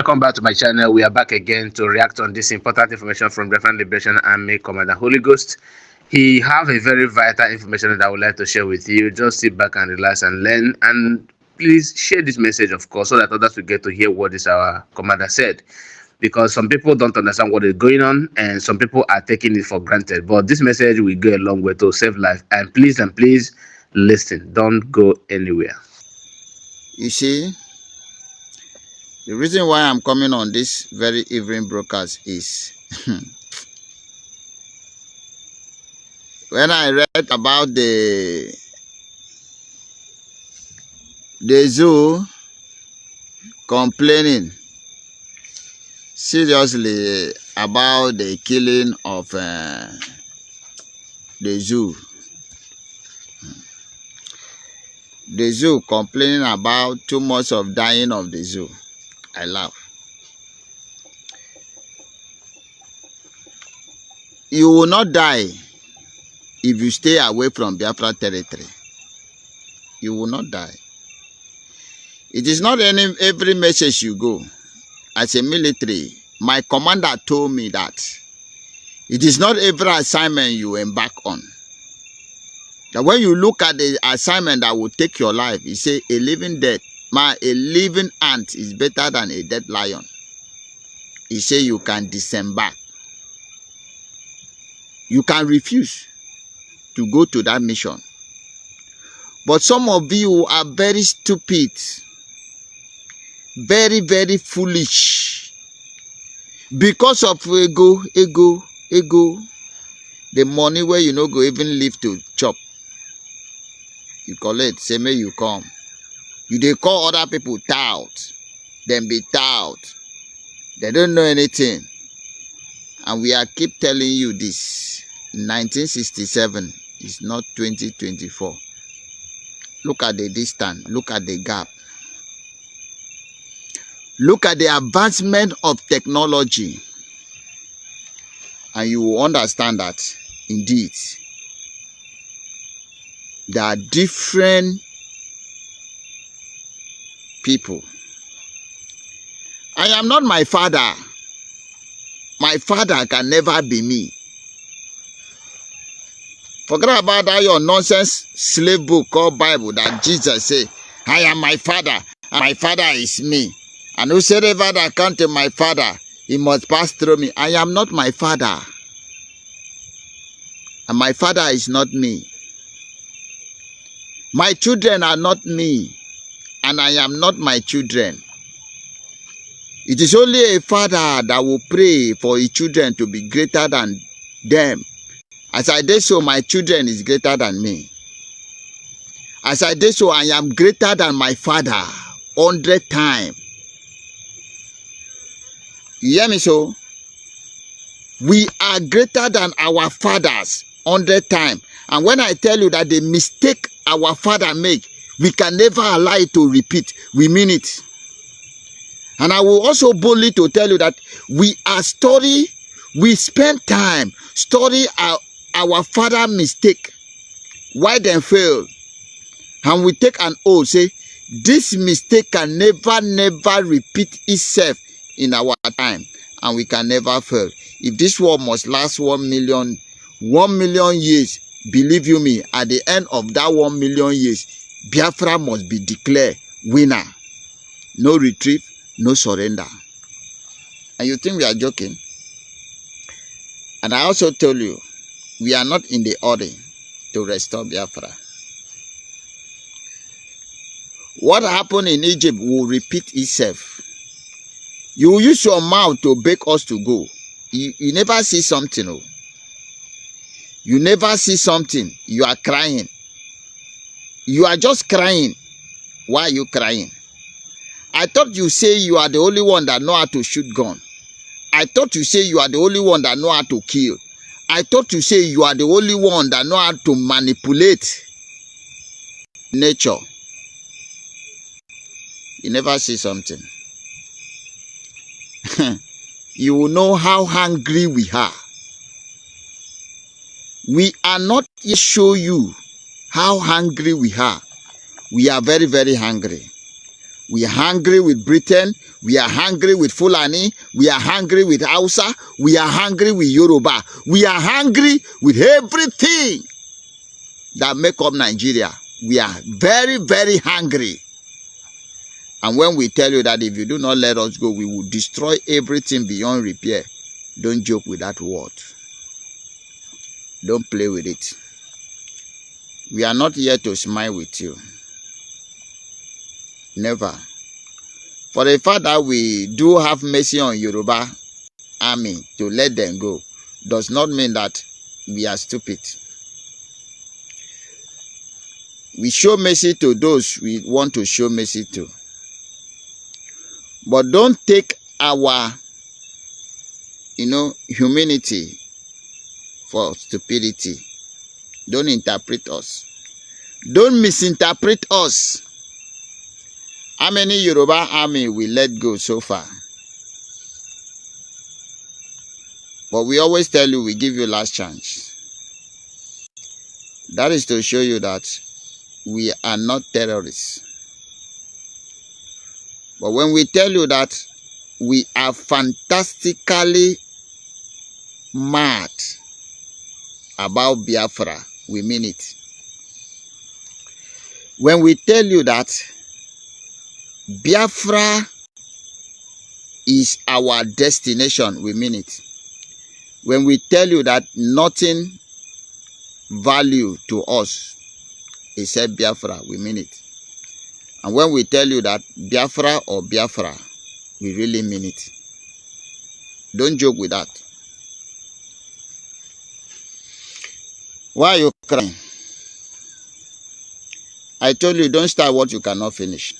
Welcome back to my channel. We are back again to react on this important information from Biafra Liberation Army Commander Holy Ghost. He have a very vital information that I would like to share with you. Just sit back and relax and learn, and please share this message, of course, so that others will get to hear what this our commander said. Because some people don't understand what is going on, and some people are taking it for granted. But this message will go a long way to save life. And please listen. Don't go anywhere. You see, the reason why I'm coming on this very evening broadcast is when I read about the zoo complaining seriously about the killing of the zoo. The zoo complaining about too much of dying of the zoo. I laugh. You will not die if you stay away from Biafra territory. You will not die. It is not every message you go. As a military, my commander told me that it is not every assignment you embark on. That when you look at the assignment that will take your life, you say a living ant is better than a dead lion. He say you can disembark. You can refuse to go to that mission. But some of you are very stupid, very, very foolish. Because of ego, the money where you no go even live to chop. You collect, say may you come. You dey call other people tout. Them be tout. They don't know anything. And we are keep telling you this. 1967 is not 2024. Look at the distance. Look at the gap. Look at the advancement of technology. And you will understand that, indeed, there are different people. I am not my father. My father can never be me. Forget about that your nonsense slave book called Bible that Jesus said, I am my father, and my father is me. And whosoever that come to my father, he must pass through me. I am not my father. And my father is not me. My children are not me. And I am not my children. It is only a father that will pray for his children to be greater than them. As I did so, my children is greater than me. As I did so, I am greater than my father 100 times. You hear me so? We are greater than our fathers 100 times. And when I tell you that the mistake our father make, we can never allow it to repeat. We mean it. And I will also boldly to tell you that we spend time study our father mistake, why them fail. And we take an oath, say, this mistake can never repeat itself in our time. And we can never fail. If this war must last 1 million years, believe you me, at the end of that 1 million years, Biafra must be declared winner. No retreat, no surrender. And you think we are joking? And I also told you, we are not in the order to restore Biafra. What happened in Egypt will repeat itself. You use your mouth to beg us to go. You never see something. Oh. You never see something. You are crying. You are just crying. Why are you crying? I thought you say you are the only one that know how to shoot gun. I thought you say you are the only one that know how to kill. I thought you say you are the only one that know how to manipulate nature. You never see something. You will know how hungry we are. We are not yet show you how hungry we are. We are very, very hungry. We are hungry with Britain. We are hungry with Fulani. We are hungry with Hausa. We are hungry with Yoruba. We are hungry with everything that make up Nigeria. We are very, very hungry. And when we tell you that if you do not let us go, we will destroy everything beyond repair, don't joke with that word. Don't play with it. We are not here to smile with you. Never. For the fact that we do have mercy on Yoruba army to let them go does not mean that we are stupid. We show mercy to those we want to show mercy to. But don't take our, humanity for stupidity. Don't interpret us. Don't misinterpret us. How many Yoruba army we let go so far? But we always tell you we give you last chance. That is to show you that we are not terrorists. But when we tell you that we are fantastically mad about Biafra, we mean it. When we tell you that Biafra is our destination, we mean it. When we tell you that nothing value to us except Biafra, we mean it. And when we tell you that Biafra or Biafra, we really mean it. Don't joke with that. Why are you crying? I told you don't start what you cannot finish.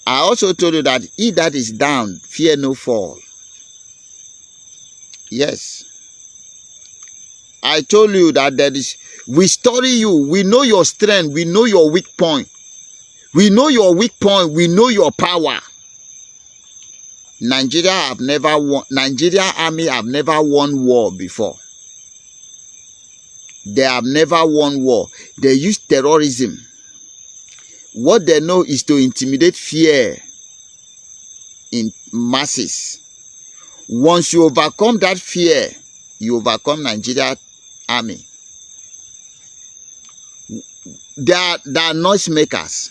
I also told you that he that is down, fear no fall. Yes. I told you that we study you, we know your strength, we know your weak point. We know your weak point, we know your power. Nigeria army have never won war before. They have never won war. They use terrorism. What they know is to intimidate fear in masses. Once you overcome that fear, you overcome Nigeria army. They are noisemakers.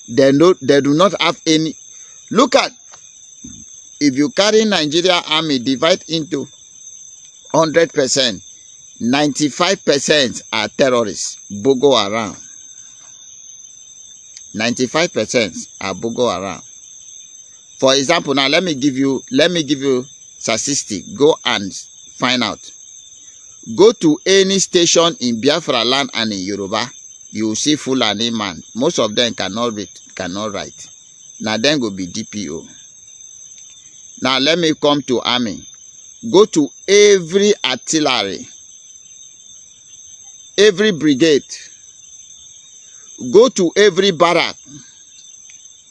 They do not have any. Look at, if you carry Nigeria army, divide into 100%, 95% are terrorists, Boko Haram. 95% are Boko Haram. For example, now let me give you statistic. Go and find out. Go to any station in Biafra land and in Yoruba, you will see Fulani man. Most of them cannot read, cannot write. Now then go be DPO. Now let me come to army. Go to every artillery, every brigade. Go to every barrack.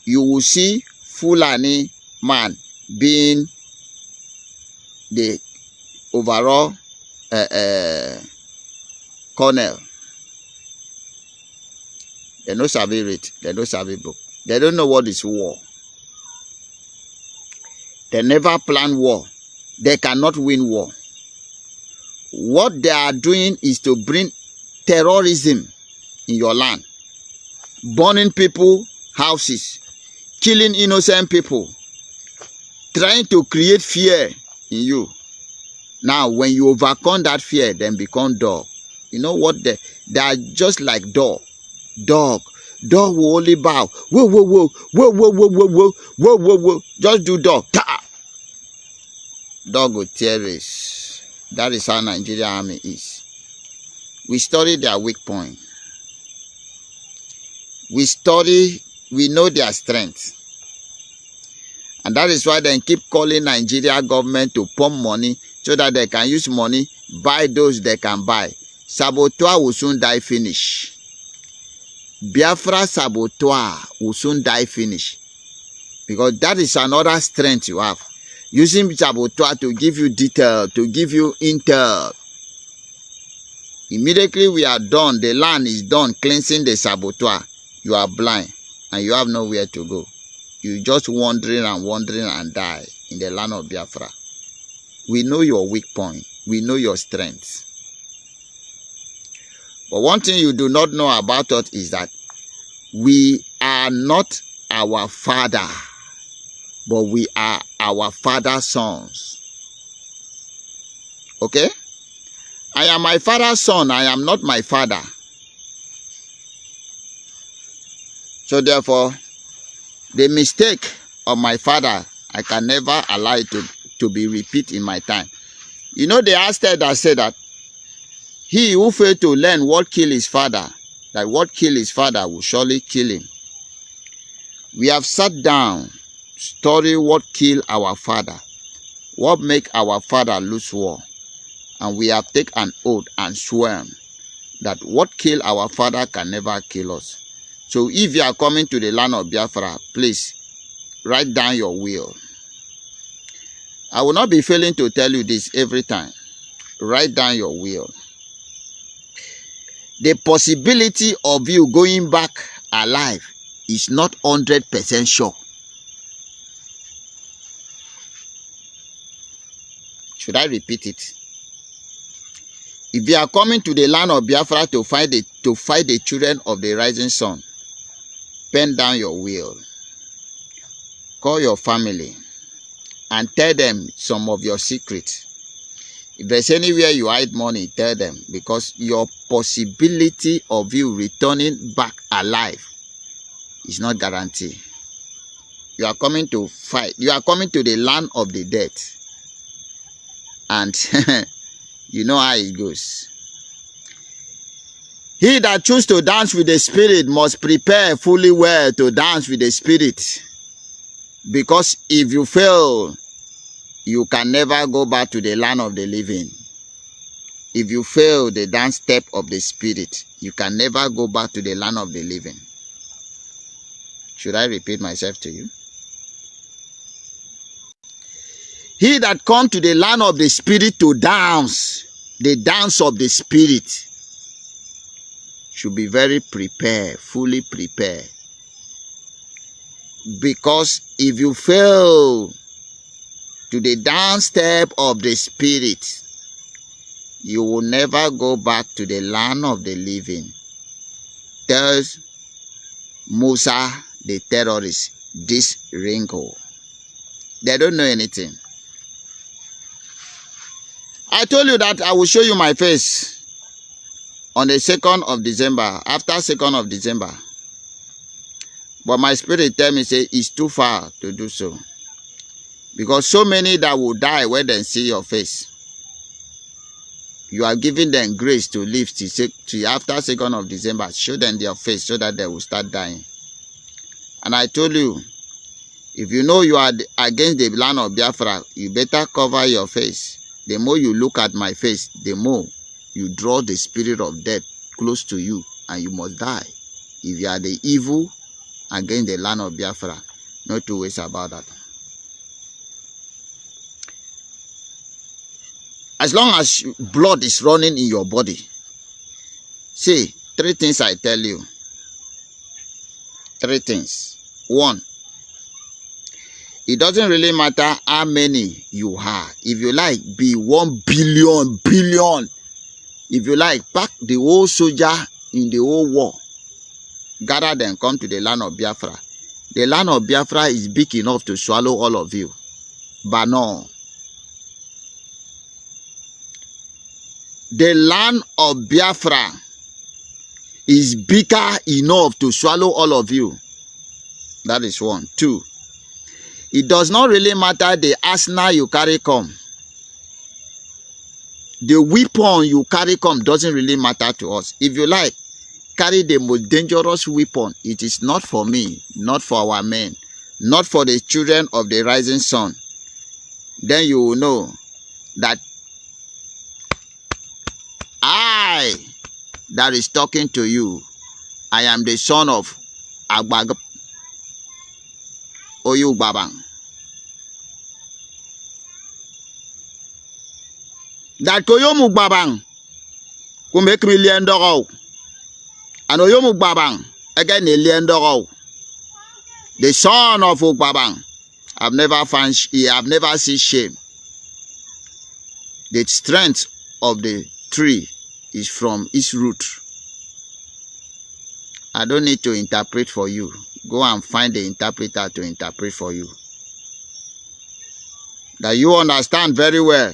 You will see Fulani man being the overall colonel. They don't sabi read. They don't sabi book. They don't know what is war. They never plan war. They cannot win war. What they are doing is to bring terrorism in your land. Burning people houses. Killing innocent people. Trying to create fear in you. Now, when you overcome that fear, then become dog. You know what? They are just like dog. Dog will only bow. Whoa, whoa, whoa, whoa, whoa, whoa, whoa, whoa, whoa, whoa, whoa. Just do dog. Ta! Dog will terrorists. That is how Nigeria army is. We study their weak point. We know their strength. And that is why they keep calling Nigeria government to pump money so that they can use money, buy those they can buy. Saboteur will soon die finish. Biafra saboteur will soon die finish. Because that is another strength you have. Using saboteur to give you detail, to give you intel. Immediately we are done, the land is done cleansing the saboteur. You are blind. and you have nowhere to go. You just wandering and die in the land of Biafra. We know your weak point. We know your strengths. But one thing you do not know about us is that we are not our father, but we are our father's sons. Okay? I am my father's son. I am not my father. So therefore, the mistake of my father, I can never allow it to be repeated in my time. You know, the Aztec that said that he who failed to learn what killed his father, that what killed his father will surely kill him. We have sat down, study what killed our father, what make our father lose war, and we have taken an oath and sworn that what killed our father can never kill us. So if you are coming to the land of Biafra, please write down your will. I will not be failing to tell you this every time. Write down your will. The possibility of you going back alive is not 100% sure. Should I repeat it? If you are coming to the land of Biafra to fight the children of the rising sun, pen down your will. Call your family and tell them some of your secrets. If there's anywhere you hide money, tell them, because your possibility of you returning back alive is not guaranteed. You are coming to fight. You are coming to the land of the dead. And you know how it goes. He that chooses to dance with the spirit must prepare fully well to dance with the spirit. Because if you fail, you can never go back to the land of the living. If you fail the dance step of the spirit, you can never go back to the land of the living. Should I repeat myself to you? He that come to the land of the spirit to dance, the dance of the spirit, should be very prepared, fully prepared. Because if you fail to the dance step of the spirit, you will never go back to the land of the living. Tells Musa the terrorist this wrinkle. They don't know anything. I told you that I will show you my face on the 2nd of December, after 2nd of December. But my spirit tell me, say, it's too far to do so. Because so many that will die when they see your face. You are giving them grace to live till after 2nd of December. Show them their face so that they will start dying. And I told you, if you know you are against the land of Biafra, you better cover your face. The more you look at my face, the more you draw the spirit of death close to you, and you must die. If you are the evil against the land of Biafra, no two ways about that. As long as blood is running in your body, see, 3 things I tell you. 3 things. 1, it doesn't really matter how many you are. If you like, be 1 billion. If you like, pack the whole soldier in the whole war. Gather them, come to the land of Biafra. The land of Biafra is big enough to swallow all of you. But no. The land of Biafra is bigger enough to swallow all of you. That is 1. 2, it does not really matter the arsenal you carry come. The weapon you carry come doesn't really matter to us. If you like, carry the most dangerous weapon. It is not for me, not for our men, not for the children of the rising sun. Then you will know that I that is talking to you, I am the son of Agbag Oyu Babang. That Koyomu Babang will make $1 million. And Oyomu Babang again $1 million. The son of Ogbabang. I've never seen shame. The strength of the tree is from its root. I don't need to interpret for you. Go and find the interpreter to interpret for you. That you understand very well.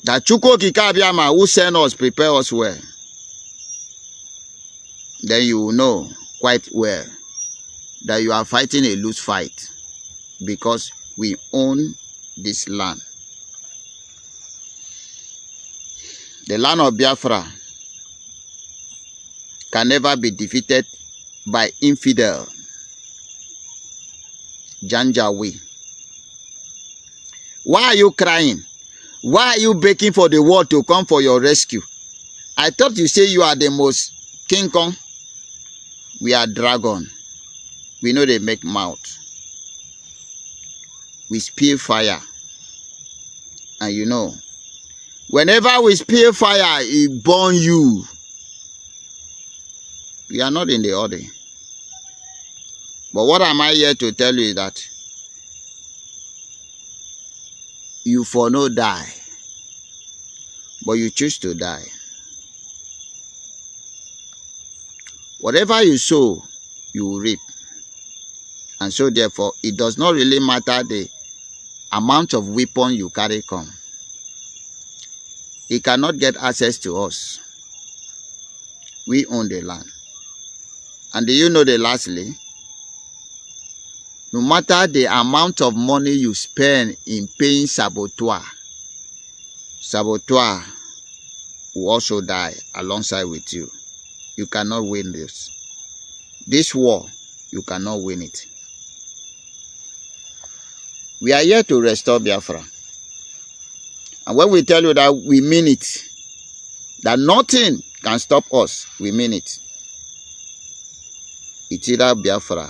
That Chukwu Kikabiama, who sent us, prepare us well. Then you will know quite well that you are fighting a loose fight, because we own this land. The land of Biafra can never be defeated by infidel Janjaweed. Why are you crying? Why are you begging for the world to come for your rescue? I thought you say you are the most King Kong. We are dragon. We know they make mouth. We spew fire. And you know, whenever we spew fire, it burn you. We are not in the order. But what am I here to tell you is that you for no die, but you choose to die. Whatever you sow, you will reap. And so therefore, it does not really matter the amount of weapon you carry come. He cannot get access to us. We own the land. And do you know the lastly? No matter the amount of money you spend in paying saboteur, saboteur will also die alongside with you. You cannot win this. This war, you cannot win it. We are here to restore Biafra. And when we tell you that, we mean it. That nothing can stop us, we mean it. It's either Biafra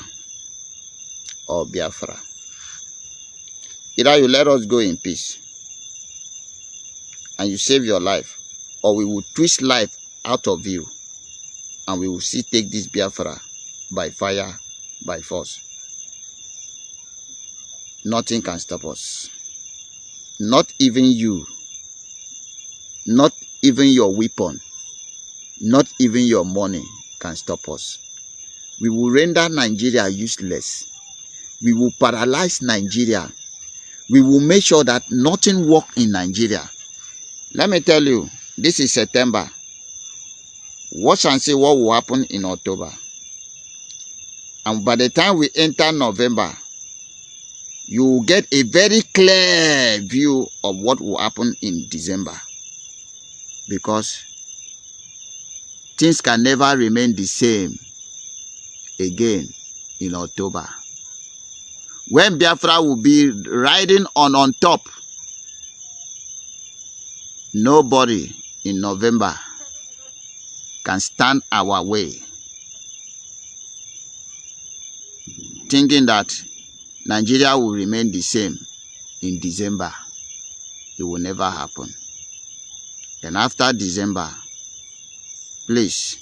or Biafra. Either you let us go in peace and you save your life, or we will twist life out of you and we will still take this Biafra by fire, by force. Nothing can stop us. Not even you. Not even your weapon. Not even your money can stop us. We will render Nigeria useless. We will paralyze Nigeria. We will make sure that nothing works in Nigeria. Let me tell you, this is September. Watch and see what will happen in October. And by the time we enter November, you will get a very clear view of what will happen in December. Because things can never remain the same again in October. When Biafra will be riding on top, nobody in November can stand our way, thinking that Nigeria will remain the same in December. It will never happen. Then after December, please,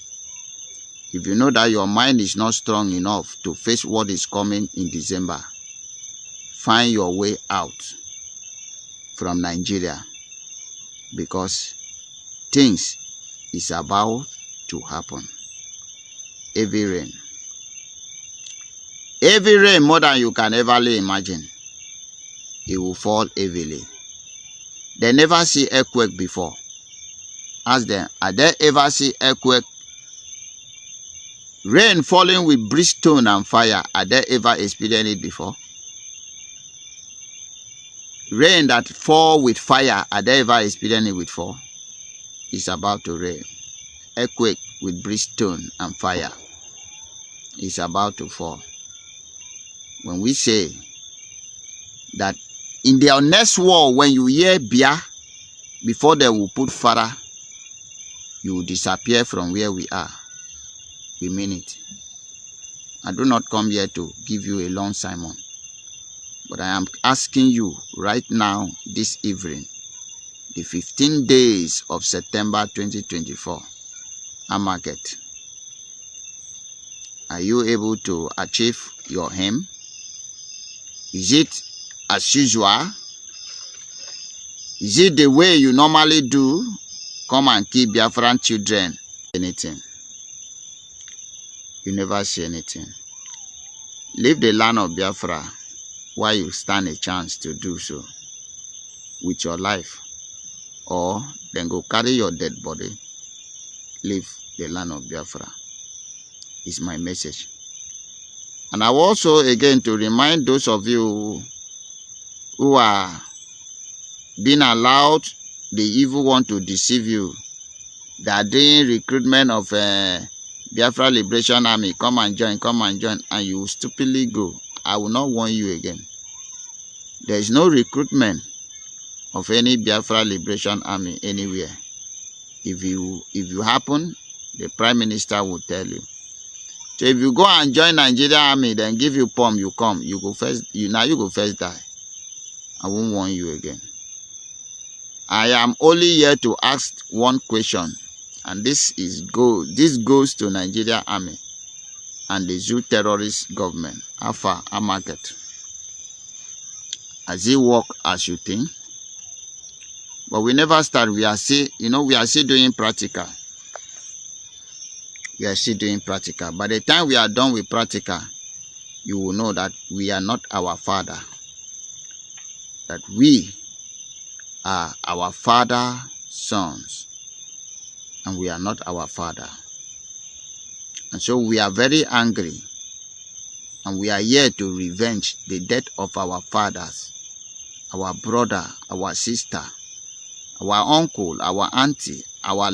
if you know that your mind is not strong enough to face what is coming in December, find your way out from Nigeria, because things is about to happen. Heavy rain. Heavy rain, more than you can ever imagine. It will fall heavily. They never see earthquake before. Ask them, are they ever see earthquake? Rain falling with brimstone and fire, are they ever experienced it before? Rain that fall with fire, are they ever experienced it before? It's about to rain. Earthquake with brimstone and fire is about to fall. When we say that in their next war, when you hear Bia, before they will put Farah, you will disappear from where we are. We mean it. I do not come here to give you a long sermon, but I am asking you right now, this evening, the 15 days of September 2024, a market. Are you able to achieve your aim? Is it as usual? Is it the way you normally do? Come and keep Biafran children. Anything. You never see anything. Leave the land of Biafra while you stand a chance to do so with your life. Or then go carry your dead body. Leave the land of Biafra. Is my message. And I will also again to remind those of you who are being allowed the evil one to deceive you. They are doing recruitment of Biafra Liberation Army. Come and join, and you stupidly go. I will not warn you again. There is no recruitment of any Biafra Liberation Army anywhere. If you happen, the Prime Minister will tell you. So if you go and join Nigeria Army, then give you palm, you come. You go first. You go first die. I won't warn you again. I am only here to ask one question, and this goes to Nigeria Army and the Zoo terrorist government. Alpha Market. Has it worked as you think? But we never start. We are still doing practical. We are still doing practical. By the time we are done with practical, you will know that we are not our father. That we are our father's sons. And we are not our father. And so we are very angry. And we are here to revenge the death of our fathers, our brother, our sister, our uncle, our auntie, our